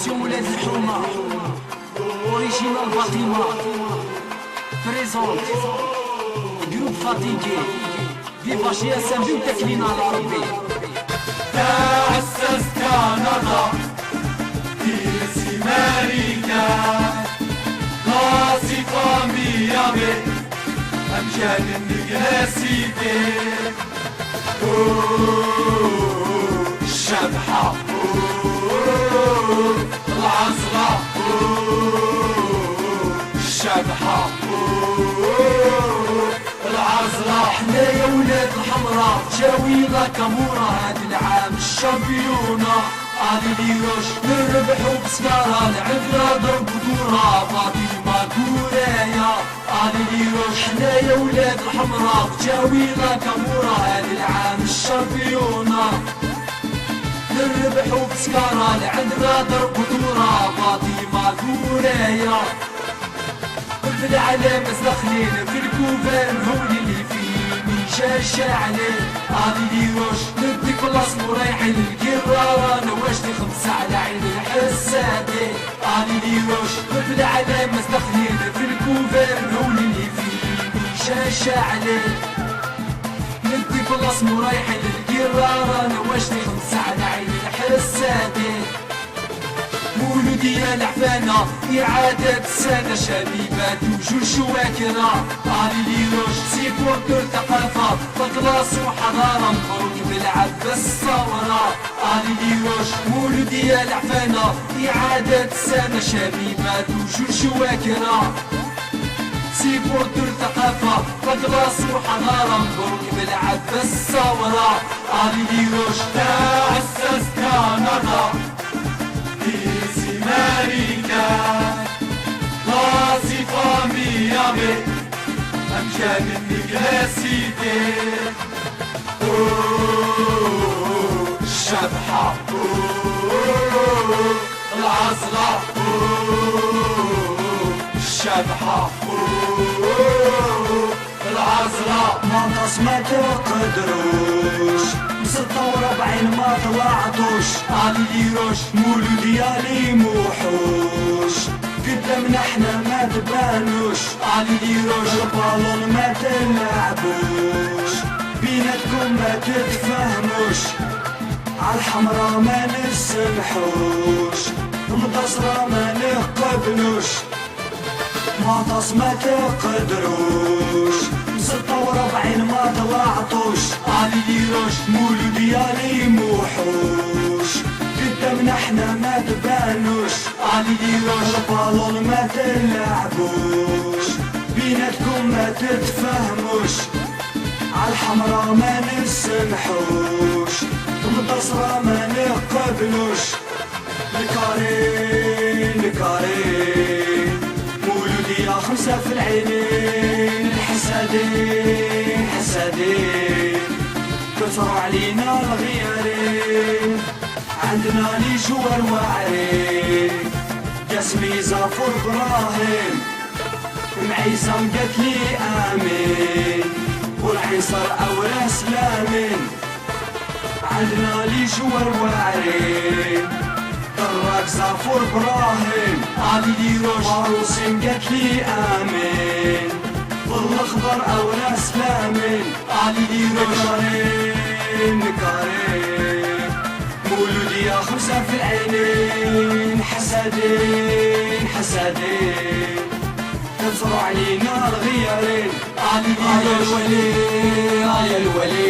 كوليكسيون ولاد الحومة اوريجينال فاطمة بريزونت جروب فاتيكي فيفا شي اس ام بي وتكلينا على ربي. تأسس كندا في أمريكا لاصقة ميامي أمجاد النجاسيتي الشبحة العزرة الشبحة العزرة. حنا يا ولاد الحمراء جاوي لا كامورا هاد العام الشامبيونة هادي ليوش نربحو بسكارة لعبنا ضرب بطورة فاطمة كورايا هادي ليوش. حنا يا ولاد الحمراء جاوي لا كامورا هاد العام الشامبيونة نربحو بسكارة لعبنا ضرب بطورة فاطمة كورايا. في العالم داخلين في الكوفان هوني اللي فيني شاشة عليه هادي ليوش ندي كلاص ورايحين للقرارة انا واجدي 5 على عين الحسادي هادي ليوش. في العالم داخلين في الكوفان هوني اللي فيني شاشة عليه ندي كلاص ورايحين للقرارة انا واجدي 5 على عين الحسادي. مولودي يا العفانة إعادة السنة شبيبات وجوج شواكرة هادي ليوش سيبورتر ثقافة فكلاس وحضارة مبروك بالعباس الثورة هادي ليوش. مولودي يا العفانة إعادة السنة شبيبات وجوج شواكرة سيبورتر ثقافة فكلاس وحضارة مبروك بالعباس الثورة هادي ليوش. تأسس كندا أمريكا لاصقة ميامي أمجاد النجاسيتي الشبحة العزرة الشبحة العزرة. منقص ما تقدروش 46 ما طلعتوش هادي ليوش. مولودي يا لي موحوش قدامنا احنا ما تبانوش هادي ليوش. البالون ما تلعبوش بيناتكم ما تتفهموش عالحمرا ما نسمحوش المنتصرة ما نقبلوش. منقص ما تقدروش 46 ما طلعتوش هادي ليوش. مولودي يا لي موحوش قدامنا احنا ما تبانوش هادي ليوش. البالون ما تلعبوش بيناتكم ما تتفهموش عالحمرا ما نسمحوش المنتصرة ما نقبلوش. الكارين الكارين مولودي يا 5 في العينين الحسادين حسادين كثروا علينا الغيارين عندنا لي جوار واعرين قاسمي زافور ابراهيم معيسام قالت لي امين والعيسر اورا سلامين عندنا لي جوار واعرين دراك زافور ابراهيم هادي ليوش. وعروسين قالت لي امين والاخضر اورا سلامين هادي ليوش. كارين كارين مولودي يا 5 في العينين حسادين حسادين كثروا علينا الغيارين هادي ليوش. يا الولي يا الولي